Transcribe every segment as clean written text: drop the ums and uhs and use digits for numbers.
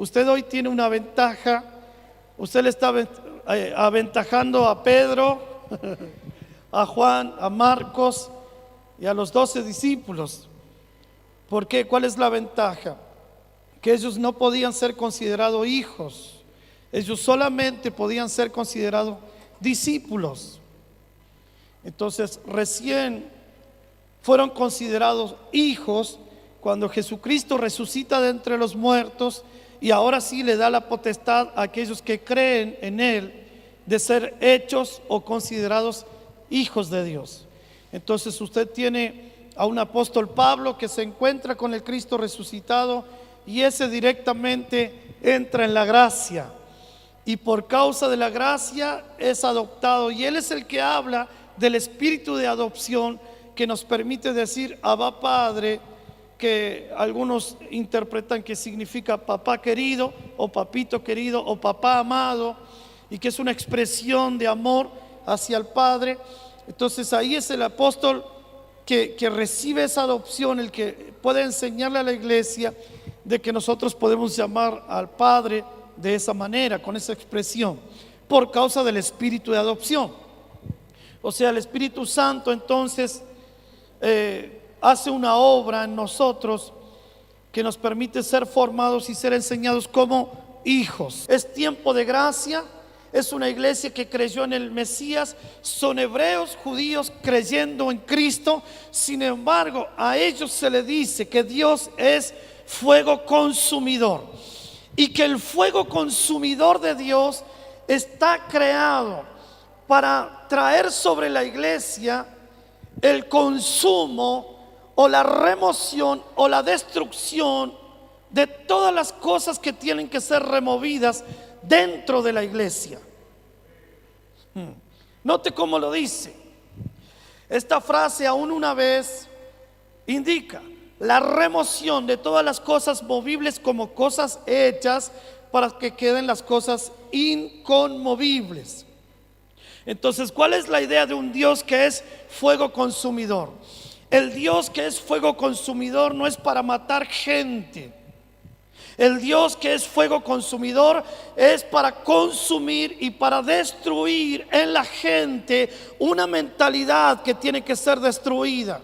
usted hoy tiene una ventaja. Usted le está aventajando a Pedro, a Juan, a Marcos y a los 12 discípulos. ¿Por qué? ¿Cuál es la ventaja? Que ellos no podían ser considerados hijos. Ellos solamente podían ser considerados discípulos. Entonces recién fueron considerados hijos cuando Jesucristo resucita de entre los muertos, y ahora sí le da la potestad a aquellos que creen en Él de ser hechos o considerados hijos de Dios. Entonces usted tiene a un apóstol Pablo que se encuentra con el Cristo resucitado, y ese directamente entra en la gracia, y por causa de la gracia es adoptado, y él es el que habla del espíritu de adopción que nos permite decir Abba Padre, que algunos interpretan que significa papá querido o papito querido o papá amado, y que es una expresión de amor hacia el Padre. Entonces ahí es el apóstol que recibe esa adopción, el que puede enseñarle a la iglesia de que nosotros podemos llamar al Padre de esa manera, con esa expresión, por causa del espíritu de adopción. O sea, el Espíritu Santo entonces hace una obra en nosotros que nos permite ser formados y ser enseñados como hijos. Es tiempo de gracia. Es una iglesia que creyó en el Mesías. Son hebreos, judíos, creyendo en Cristo. Sin embargo, a ellos se les dice que Dios es fuego consumidor, y que el fuego consumidor de Dios está creado para traer sobre la iglesia el consumo o la remoción o la destrucción de todas las cosas que tienen que ser removidas dentro de la iglesia. Note cómo lo dice. Esta frase aún una vez indica la remoción de todas las cosas movibles como cosas hechas para que queden las cosas inconmovibles. Entonces, ¿cuál es la idea de un Dios que es fuego consumidor? El Dios que es fuego consumidor no es para matar gente. El Dios que es fuego consumidor es para consumir y para destruir en la gente una mentalidad que tiene que ser destruida.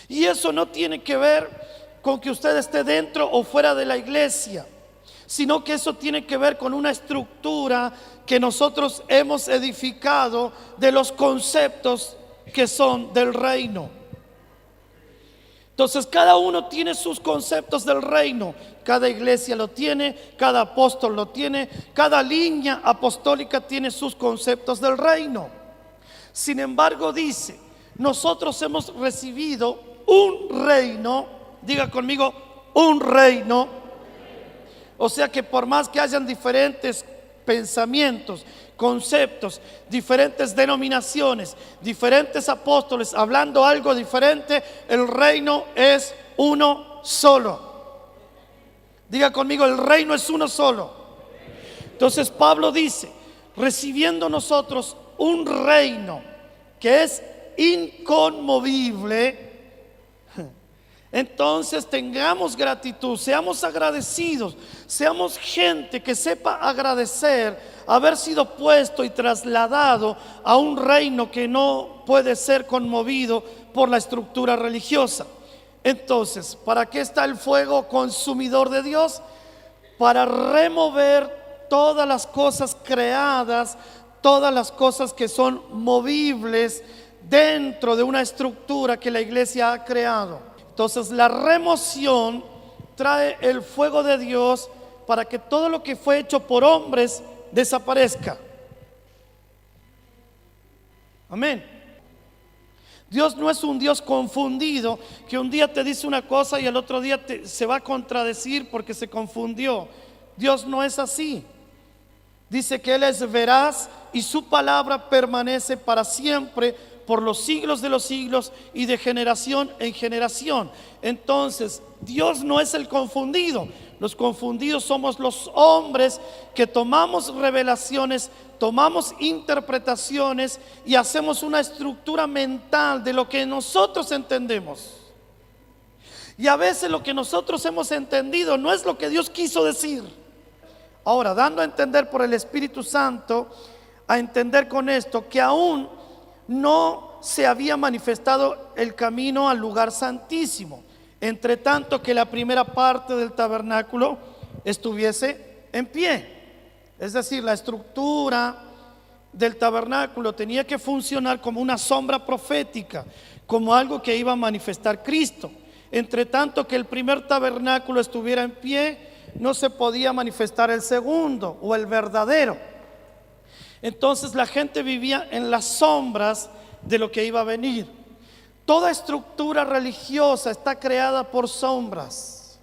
Y eso no tiene que ver con que usted esté dentro o fuera de la iglesia, sino que eso tiene que ver con una estructura que nosotros hemos edificado de los conceptos que son del reino. Entonces cada uno tiene sus conceptos del reino. Cada iglesia lo tiene, cada apóstol lo tiene, cada línea apostólica tiene sus conceptos del reino. Sin embargo, dice, nosotros hemos recibido un reino. Diga conmigo, un reino. O sea que por más que hayan diferentes pensamientos, conceptos, diferentes denominaciones, diferentes apóstoles hablando algo diferente, el reino es uno solo. Diga conmigo, el reino es uno solo. Entonces Pablo dice, recibiendo nosotros un reino que es inconmovible, entonces tengamos gratitud, seamos agradecidos, seamos gente que sepa agradecer haber sido puesto y trasladado a un reino que no puede ser conmovido por la estructura religiosa. Entonces, ¿para qué está el fuego consumidor de Dios? Para remover todas las cosas creadas, todas las cosas que son movibles dentro de una estructura que la iglesia ha creado. Entonces la remoción trae el fuego de Dios para que todo lo que fue hecho por hombres desaparezca. Amén. Dios no es un Dios confundido, que un día te dice una cosa y al otro día se va a contradecir porque se confundió. Dios no es así. Dice que Él es veraz y su palabra permanece para siempre, por los siglos de los siglos y de generación en generación. Entonces Dios no es el confundido. Los confundidos somos los hombres que tomamos revelaciones, tomamos interpretaciones y hacemos una estructura mental de lo que nosotros entendemos. Y a veces lo que nosotros hemos entendido no es lo que Dios quiso decir. Ahora, dando a entender por el Espíritu Santo, a entender con esto que aún no se había manifestado el camino al lugar santísimo, entre tanto que la primera parte del tabernáculo estuviese en pie. Es decir, la estructura del tabernáculo tenía que funcionar como una sombra profética, como algo que iba a manifestar Cristo. Entre tanto que el primer tabernáculo estuviera en pie, no se podía manifestar el segundo o el verdadero. Entonces la gente vivía en las sombras de lo que iba a venir. Toda estructura religiosa está creada por sombras.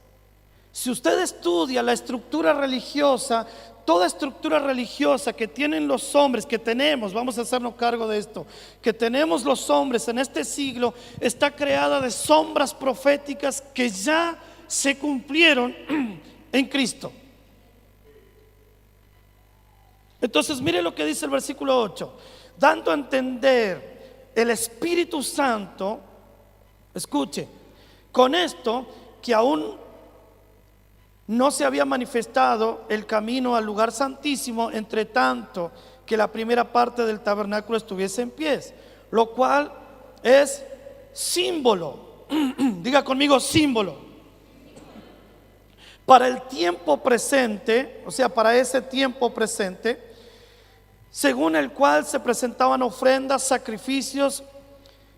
Si usted estudia la estructura religiosa, toda estructura religiosa que tienen los hombres, que tenemos, vamos a hacernos cargo de esto, que tenemos los hombres en este siglo, está creada de sombras proféticas que ya se cumplieron en Cristo. Entonces mire lo que dice el versículo 8: dando a entender el Espíritu Santo, escuche, con esto que aún no se había manifestado el camino al lugar santísimo, entre tanto que la primera parte del tabernáculo estuviese en pie, lo cual es símbolo. Diga conmigo, símbolo. Para el tiempo presente, o sea, para ese tiempo presente, según el cual se presentaban ofrendas, sacrificios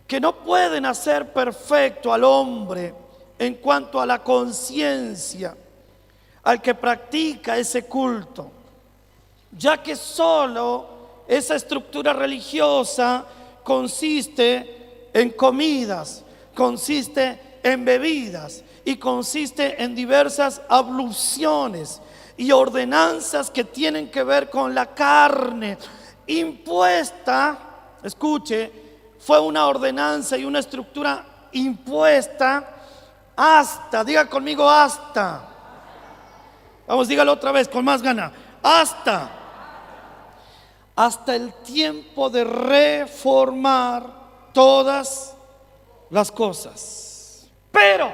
que no pueden hacer perfecto al hombre en cuanto a la conciencia, al que practica ese culto, ya que solo esa estructura religiosa consiste en comidas, consiste en bebidas y consiste en diversas abluciones y ordenanzas que tienen que ver con la carne impuesta. Escuche, fue una ordenanza y una estructura impuesta hasta, diga conmigo, hasta. Vamos, dígalo otra vez con más gana. Hasta el tiempo de reformar todas las cosas. Pero,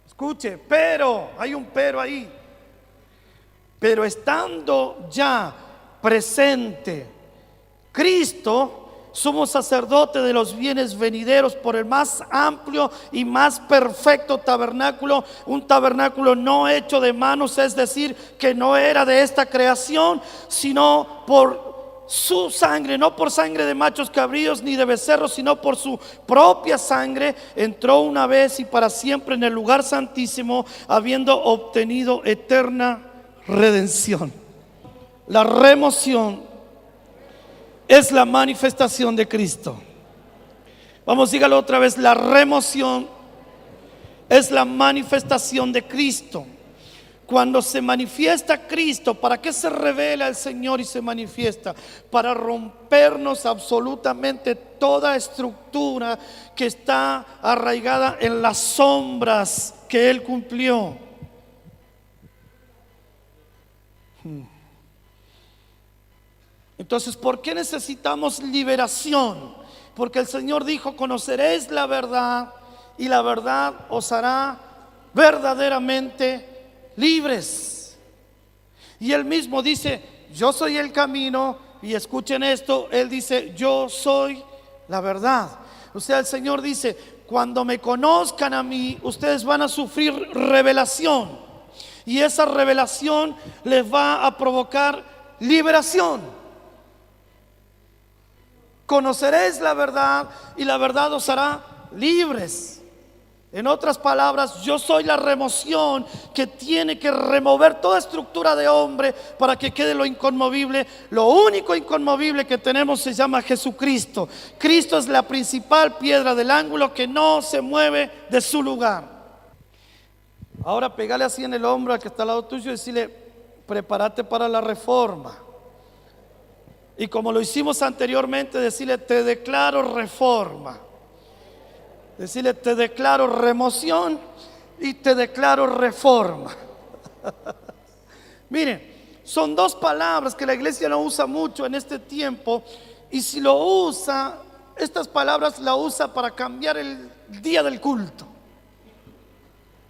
escuche, pero, hay un pero ahí. Pero estando ya presente Cristo, sumo sacerdote de los bienes venideros, por el más amplio y más perfecto tabernáculo, un tabernáculo no hecho de manos, es decir, que no era de esta creación, sino por su sangre, no por sangre de machos cabríos ni de becerros, sino por su propia sangre, entró una vez y para siempre en el lugar santísimo, habiendo obtenido eterna redención. La remoción es la manifestación de Cristo. Vamos, dígalo otra vez: la remoción es la manifestación de Cristo. Cuando se manifiesta Cristo, ¿para qué se revela el Señor y se manifiesta? Para rompernos absolutamente toda estructura que está arraigada en las sombras que Él cumplió. Entonces, ¿por qué necesitamos liberación? Porque el Señor dijo: conoceréis la verdad y la verdad os hará verdaderamente libres. Y Él mismo dice: yo soy el camino. Y escuchen esto, Él dice: yo soy la verdad. O sea, el Señor dice: cuando me conozcan a mí, ustedes van a sufrir revelación. Y esa revelación les va a provocar liberación. Conoceréis la verdad y la verdad os hará libres. En otras palabras, yo soy la remoción que tiene que remover toda estructura de hombre para que quede lo inconmovible. Lo único inconmovible que tenemos se llama Jesucristo. Cristo es la principal piedra del ángulo que no se mueve de su lugar. Ahora pegale así en el hombro al que está al lado tuyo y decirle: prepárate para la reforma. Y como lo hicimos anteriormente, decirle: te declaro reforma. Decirle: te declaro remoción y te declaro reforma. Miren, son dos palabras que la iglesia no usa mucho en este tiempo. Y si lo usa, estas palabras las usa para cambiar el día del culto.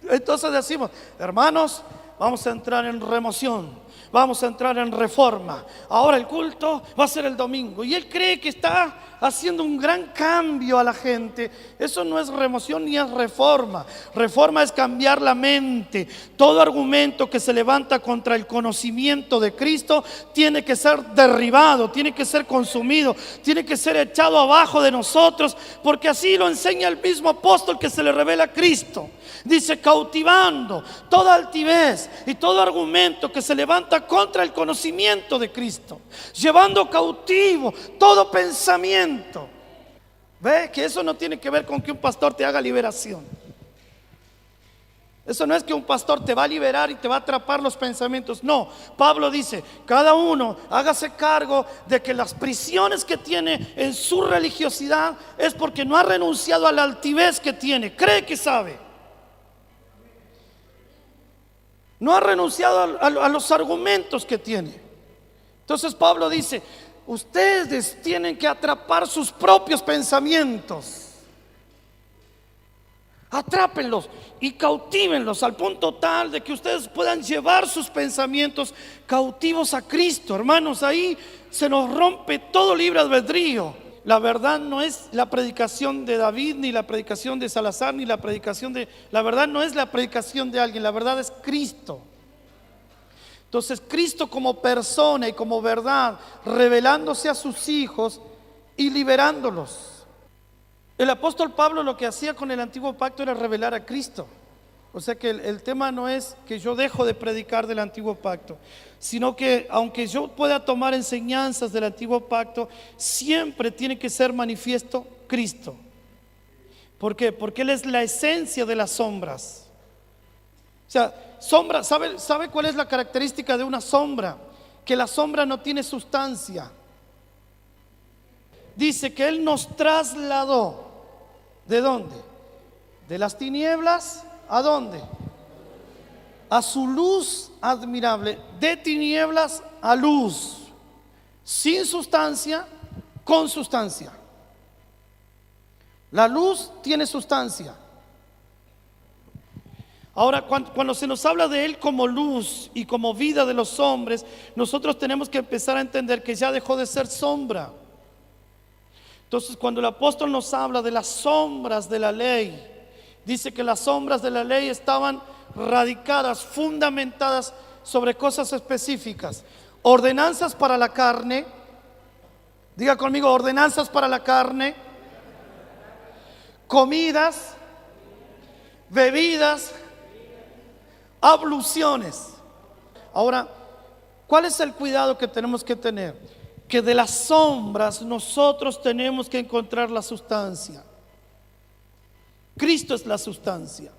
Entonces decimos, hermanos, vamos a entrar en remoción, vamos a entrar en reforma. Ahora el culto va a ser el domingo. Y él cree que está haciendo un gran cambio a la gente. Eso no es remoción ni es reforma. Reforma es cambiar la mente. Todo argumento que se levanta contra el conocimiento de Cristo tiene que ser derribado, tiene que ser consumido, tiene que ser echado abajo de nosotros, porque así lo enseña el mismo apóstol que se le revela a Cristo. Dice, cautivando toda altivez y todo argumento que se levanta contra el conocimiento de Cristo, llevando cautivo todo pensamiento. Ve que eso no tiene que ver con que un pastor te haga liberación. Eso no es que un pastor te va a liberar y te va a atrapar los pensamientos. No, Pablo dice, cada uno hágase cargo de que las prisiones que tiene en su religiosidad es porque no ha renunciado a la altivez que tiene, cree que sabe. No ha renunciado a los argumentos que tiene. Entonces Pablo dice, ustedes tienen que atrapar sus propios pensamientos. Atrápenlos y cautívenlos al punto tal de que ustedes puedan llevar sus pensamientos cautivos a Cristo. Hermanos, ahí se nos rompe todo libre albedrío. La verdad no es la predicación de David, ni la predicación de Salazar, ni la predicación de... La verdad no es la predicación de alguien, la verdad es Cristo. Entonces Cristo como persona y como verdad, revelándose a sus hijos y liberándolos. El apóstol Pablo lo que hacía con el antiguo pacto era revelar a Cristo. O sea que el tema no es que yo dejo de predicar del antiguo pacto, sino que aunque yo pueda tomar enseñanzas del antiguo pacto, siempre tiene que ser manifiesto Cristo. ¿Por qué? Porque Él es la esencia de las sombras. O sea, sombra, ¿sabe cuál es la característica de una sombra? Que la sombra no tiene sustancia. Dice que Él nos trasladó. ¿De dónde? De las tinieblas, ¿a dónde? A su luz admirable. De tinieblas a luz. Sin sustancia, con sustancia. La luz tiene sustancia. Ahora, cuando se nos habla de Él como luz y como vida de los hombres, nosotros tenemos que empezar a entender que ya dejó de ser sombra. Entonces, cuando el apóstol nos habla de las sombras de la ley, dice que las sombras de la ley estaban radicadas, fundamentadas sobre cosas específicas. Ordenanzas para la carne. Diga conmigo, ordenanzas para la carne. Comidas, bebidas, abluciones. Ahora, ¿cuál es el cuidado que tenemos que tener? Que de las sombras nosotros tenemos que encontrar la sustancia. Cristo es la sustancia.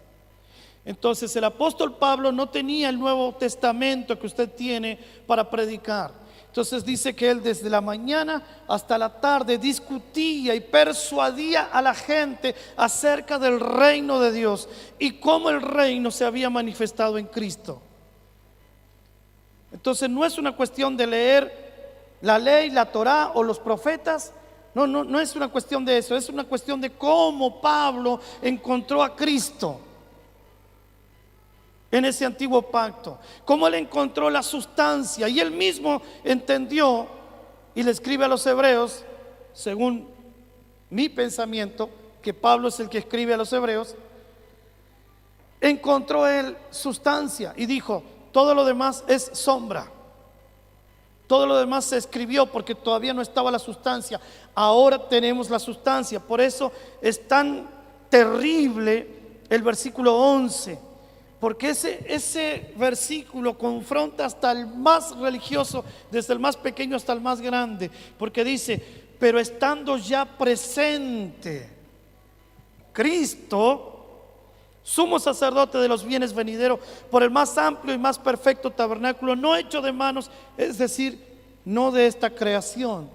Entonces el apóstol Pablo no tenía el Nuevo Testamento que usted tiene para predicar. Entonces dice que él desde la mañana hasta la tarde discutía y persuadía a la gente acerca del reino de Dios y cómo el reino se había manifestado en Cristo. Entonces no es una cuestión de leer la ley, la Torá o los profetas. No es una cuestión de eso. Es una cuestión de cómo Pablo encontró a Cristo en ese antiguo pacto, cómo él encontró la sustancia. Y él mismo entendió, y le escribe a los hebreos, según mi pensamiento, que Pablo es el que escribe a los hebreos. Encontró él sustancia y dijo, todo lo demás es sombra. Todo lo demás se escribió porque todavía no estaba la sustancia. Ahora tenemos la sustancia. Por eso es tan terrible el versículo 11. Porque ese versículo confronta hasta el más religioso, desde el más pequeño hasta el más grande. Porque dice, pero estando ya presente Cristo, sumo sacerdote de los bienes venideros, por el más amplio y más perfecto tabernáculo, no hecho de manos, es decir, no de esta creación,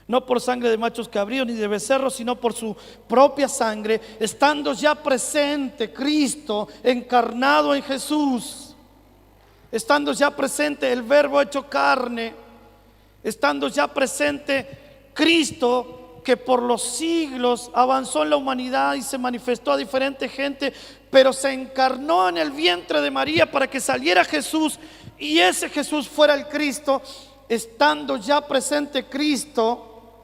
no por sangre de machos cabríos ni de becerros, sino por su propia sangre, estando ya presente Cristo encarnado en Jesús, estando ya presente el Verbo hecho carne, estando ya presente Cristo, que por los siglos avanzó en la humanidad y se manifestó a diferente gente, pero se encarnó en el vientre de María para que saliera Jesús, y ese Jesús fuera el Cristo. Estando ya presente Cristo,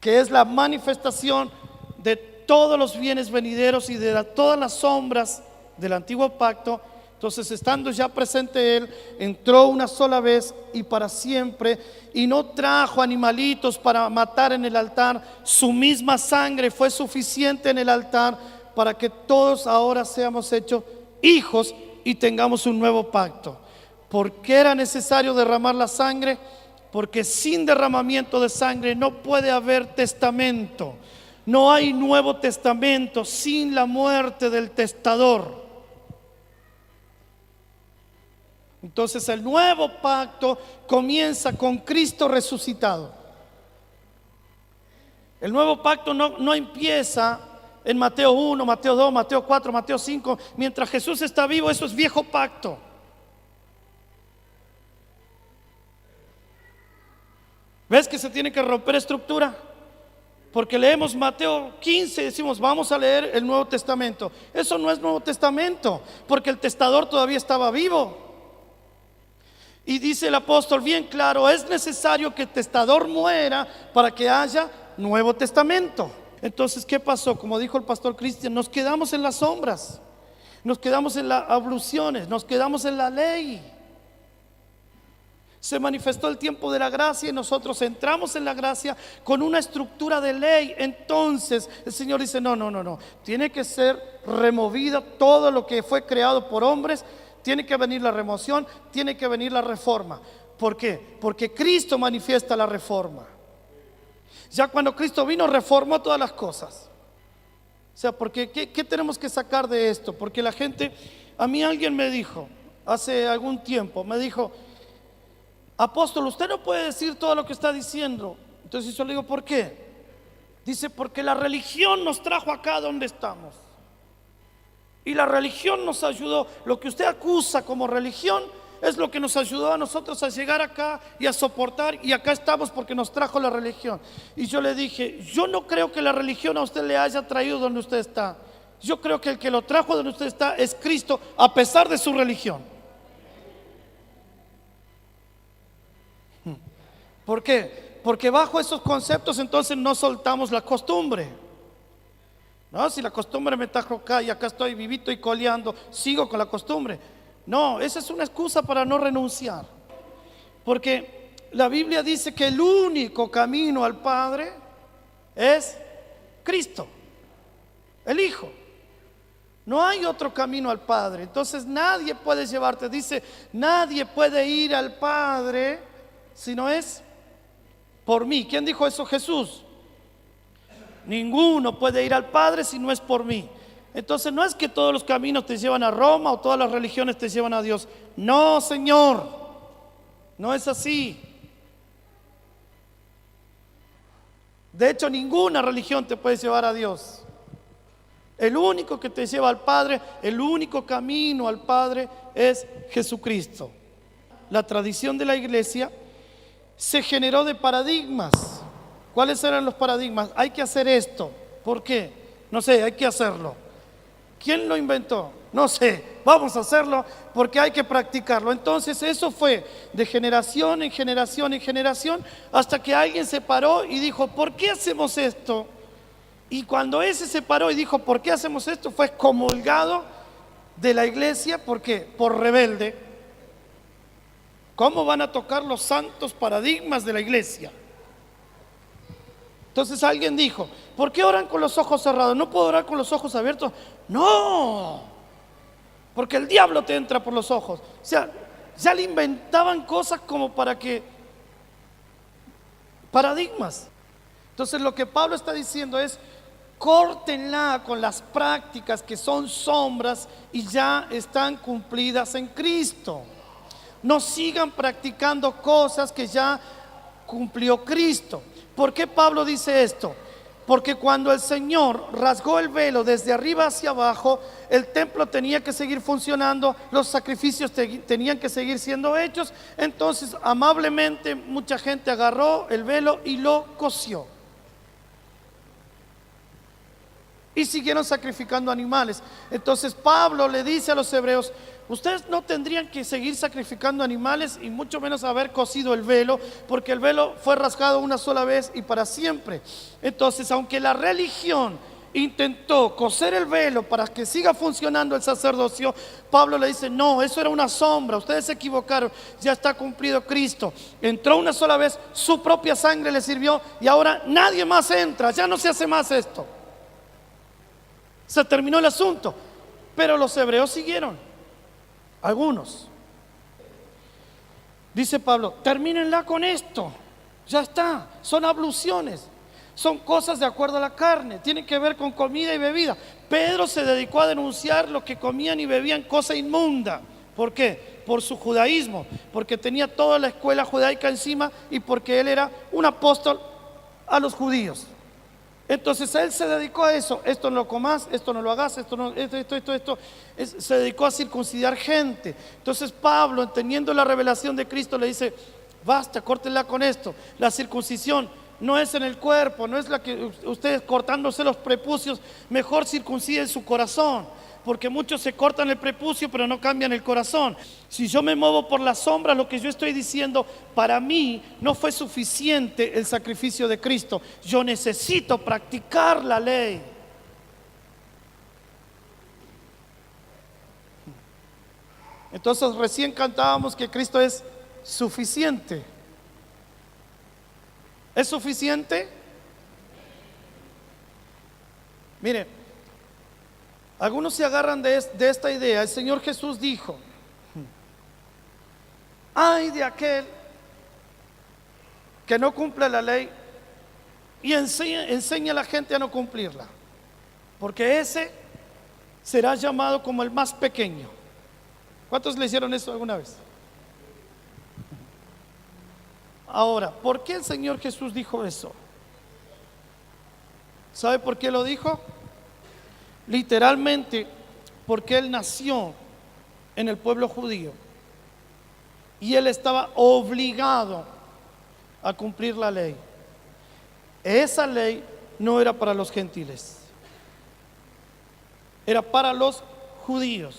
que es la manifestación de todos los bienes venideros y de todas las sombras del antiguo pacto, entonces estando ya presente Él, entró una sola vez y para siempre, y no trajo animalitos para matar en el altar. Su misma sangre fue suficiente en el altar para que todos ahora seamos hechos hijos y tengamos un nuevo pacto. ¿Por qué era necesario derramar la sangre? Porque sin derramamiento de sangre no puede haber testamento. No hay nuevo testamento sin la muerte del testador. Entonces el nuevo pacto comienza con Cristo resucitado. El nuevo pacto no empieza en Mateo 1, Mateo 2, Mateo 4, Mateo 5. Mientras Jesús está vivo, eso es viejo pacto. ¿Ves que se tiene que romper estructura? Porque leemos Mateo 15 y decimos, vamos a leer el Nuevo Testamento. Eso no es Nuevo Testamento, porque el testador todavía estaba vivo. Y dice el apóstol bien claro, es necesario que el testador muera para que haya Nuevo Testamento. Entonces, ¿qué pasó? Como dijo el pastor Cristian, nos quedamos en las sombras, nos quedamos en las abluciones, nos quedamos en la ley. Se manifestó el tiempo de la gracia y nosotros entramos en la gracia con una estructura de ley. Entonces el Señor dice, no, tiene que ser removido todo lo que fue creado por hombres. Tiene que venir la remoción, tiene que venir la reforma. ¿Por qué? Porque Cristo manifiesta la reforma. Ya cuando Cristo vino, reformó todas las cosas. O sea, porque ¿qué tenemos que sacar de esto? Porque la gente, a mí alguien me dijo, hace algún tiempo, me dijo, apóstol, usted no puede decir todo lo que está diciendo. Entonces yo le digo, ¿por qué? Dice, porque la religión nos trajo acá donde estamos. Y la religión nos ayudó. Lo que usted acusa como religión es lo que nos ayudó a nosotros a llegar acá y a soportar. Y acá estamos porque nos trajo la religión. Y yo le dije, yo no creo que la religión a usted le haya traído donde usted está. Yo creo que el que lo trajo donde usted está es Cristo, a pesar de su religión. ¿Por qué? Porque bajo esos conceptos entonces no soltamos la costumbre. No, si la costumbre me trajo acá y acá estoy vivito y coleando, sigo con la costumbre. No, esa es una excusa para no renunciar. Porque la Biblia dice que el único camino al Padre es Cristo, el Hijo. No hay otro camino al Padre. Entonces nadie puede llevarte, dice, nadie puede ir al Padre si no es por mí. ¿Quién dijo eso? Jesús. Ninguno puede ir al Padre si no es por mí. Entonces no es que todos los caminos te llevan a Roma o todas las religiones te llevan a Dios. No, Señor, no es así. De hecho, ninguna religión te puede llevar a Dios. El único que te lleva al Padre, el único camino al Padre es Jesucristo. La tradición de la iglesia se generó de paradigmas. ¿Cuáles eran los paradigmas? Hay que hacer esto. ¿Por qué? No sé, hay que hacerlo. ¿Quién lo inventó? No sé, vamos a hacerlo porque hay que practicarlo. Entonces eso fue de generación en generación en generación hasta que alguien se paró y dijo, ¿por qué hacemos esto? Y cuando ese se paró y dijo, ¿por qué hacemos esto? Fue excomulgado de la iglesia. ¿Por qué? Por rebelde. ¿Cómo van a tocar los santos paradigmas de la iglesia? Entonces alguien dijo, ¿por qué oran con los ojos cerrados? ¿No puedo orar con los ojos abiertos? No, porque el diablo te entra por los ojos. O sea, ya le inventaban cosas como para que, paradigmas. Entonces lo que Pablo está diciendo es, córtenla con las prácticas que son sombras y ya están cumplidas en Cristo. No sigan practicando cosas que ya cumplió Cristo. ¿Por qué Pablo dice esto? Porque cuando el Señor rasgó el velo desde arriba hacia abajo, el templo tenía que seguir funcionando, los sacrificios tenían que seguir siendo hechos. Entonces, amablemente, mucha gente agarró el velo y lo cosió. Y siguieron sacrificando animales. Entonces Pablo le dice a los hebreos: ustedes no tendrían que seguir sacrificando animales y mucho menos haber cosido el velo, porque el velo fue rasgado una sola vez y para siempre. Entonces, aunque la religión intentó coser el velo para que siga funcionando el sacerdocio, Pablo le dice: no, eso era una sombra, ustedes se equivocaron, ya está cumplido Cristo. Entró una sola vez, su propia sangre le sirvió y ahora nadie más entra, ya no se hace más esto. Se terminó el asunto. Pero los hebreos siguieron, algunos. Dice Pablo: termínenla con esto, ya está, son abluciones, son cosas de acuerdo a la carne, tienen que ver con comida y bebida. Pedro se dedicó a denunciar lo que comían y bebían, cosa inmunda. ¿Por qué? Por su judaísmo, porque tenía toda la escuela judaica encima y porque él era un apóstol a los judíos. Entonces él se dedicó a eso: esto no lo comas, esto no lo hagas, esto no, esto. Se dedicó a circuncidar gente. Entonces Pablo, entendiendo la revelación de Cristo, le dice: basta, córtenla con esto. La circuncisión no es en el cuerpo, no es la que ustedes cortándose los prepucios, mejor circunciden su corazón. Porque muchos se cortan el prepucio pero no cambian el corazón. Si yo me muevo por la sombra, lo que yo estoy diciendo, para mí no fue suficiente el sacrificio de Cristo. Yo necesito practicar la ley. Entonces recién cantábamos que Cristo es suficiente. ¿Es suficiente? Mire, algunos se agarran de esta idea. El Señor Jesús dijo: ay de aquel que no cumple la ley y enseña a la gente a no cumplirla, porque ese será llamado como el más pequeño. ¿Cuántos le hicieron eso alguna vez? Ahora, ¿por qué el Señor Jesús dijo eso? ¿Sabe por qué lo dijo? Literalmente, porque Él nació en el pueblo judío y Él estaba obligado a cumplir la ley. Esa ley no era para los gentiles, era para los judíos.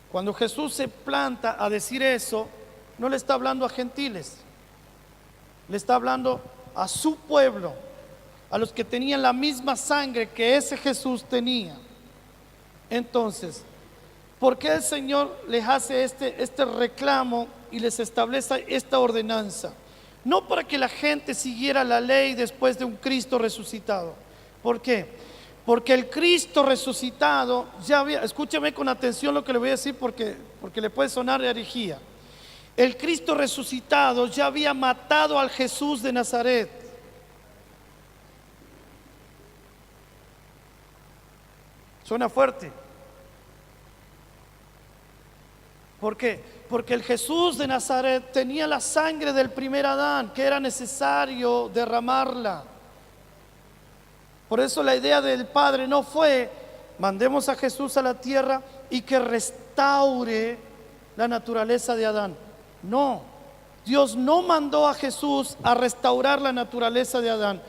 Cuando Jesús se planta a decir eso, no le está hablando a gentiles, le está hablando a su pueblo, a los que tenían la misma sangre que ese Jesús tenía. Entonces, ¿por qué el Señor les hace este reclamo y les establece esta ordenanza? No para que la gente siguiera la ley después de un Cristo resucitado. ¿Por qué? Porque el Cristo resucitado ya había, escúchame con atención lo que le voy a decir porque le puede sonar de herejía. El Cristo resucitado ya había matado al Jesús de Nazaret. Suena fuerte. ¿Por qué? Porque el Jesús de Nazaret tenía la sangre del primer Adán, que era necesario derramarla. Por eso la idea del Padre no fue: mandemos a Jesús a la tierra y que restaure la naturaleza de Adán. No, Dios no mandó a Jesús a restaurar la naturaleza de Adán.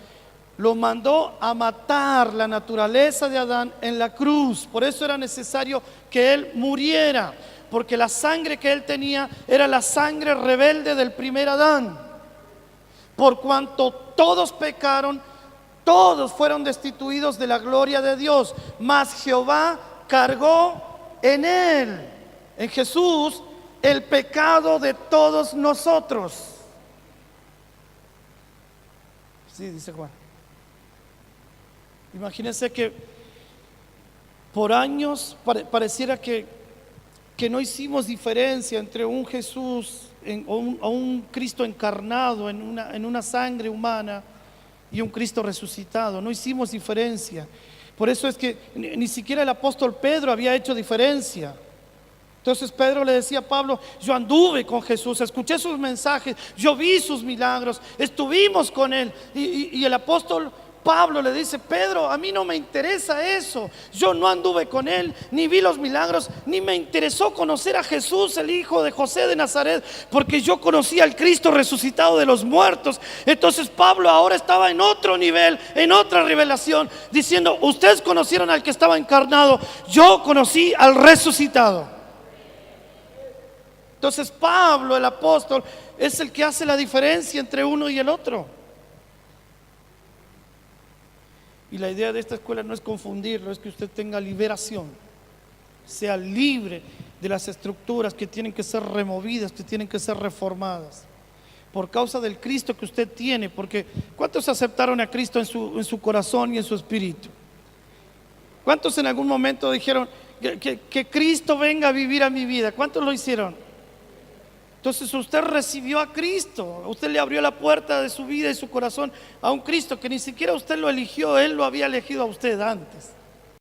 Lo mandó a matar la naturaleza de Adán en la cruz. Por eso era necesario que Él muriera, porque la sangre que Él tenía era la sangre rebelde del primer Adán. Por cuanto todos pecaron, todos fueron destituidos de la gloria de Dios, mas Jehová cargó en Él, en Jesús, el pecado de todos nosotros. Sí, dice Juan. Imagínense que por años pareciera que no hicimos diferencia entre un Jesús o un Cristo encarnado en una sangre humana y un Cristo resucitado. No hicimos diferencia. Por eso es que ni siquiera el apóstol Pedro había hecho diferencia. Entonces Pedro le decía a Pablo: yo anduve con Jesús, escuché sus mensajes, yo vi sus milagros, estuvimos con Él. Y el apóstol Pablo le dice: Pedro, a mí no me interesa eso. Yo no anduve con él, ni vi los milagros, ni me interesó conocer a Jesús, el hijo de José de Nazaret, porque yo conocí al Cristo resucitado de los muertos. Entonces Pablo ahora estaba en otro nivel, en otra revelación, diciendo: ustedes conocieron al que estaba encarnado, yo conocí al resucitado. Entonces Pablo, el apóstol, es el que hace la diferencia entre uno y el otro. Y la idea de esta escuela no es confundirlo, es que usted tenga liberación, sea libre de las estructuras que tienen que ser removidas, que tienen que ser reformadas, por causa del Cristo que usted tiene. Porque ¿cuántos aceptaron a Cristo en su corazón y en su espíritu? ¿Cuántos en algún momento dijeron que Cristo venga a vivir a mi vida? ¿Cuántos lo hicieron? Entonces usted recibió a Cristo, usted le abrió la puerta de su vida y su corazón a un Cristo que ni siquiera usted lo eligió, Él lo había elegido a usted antes.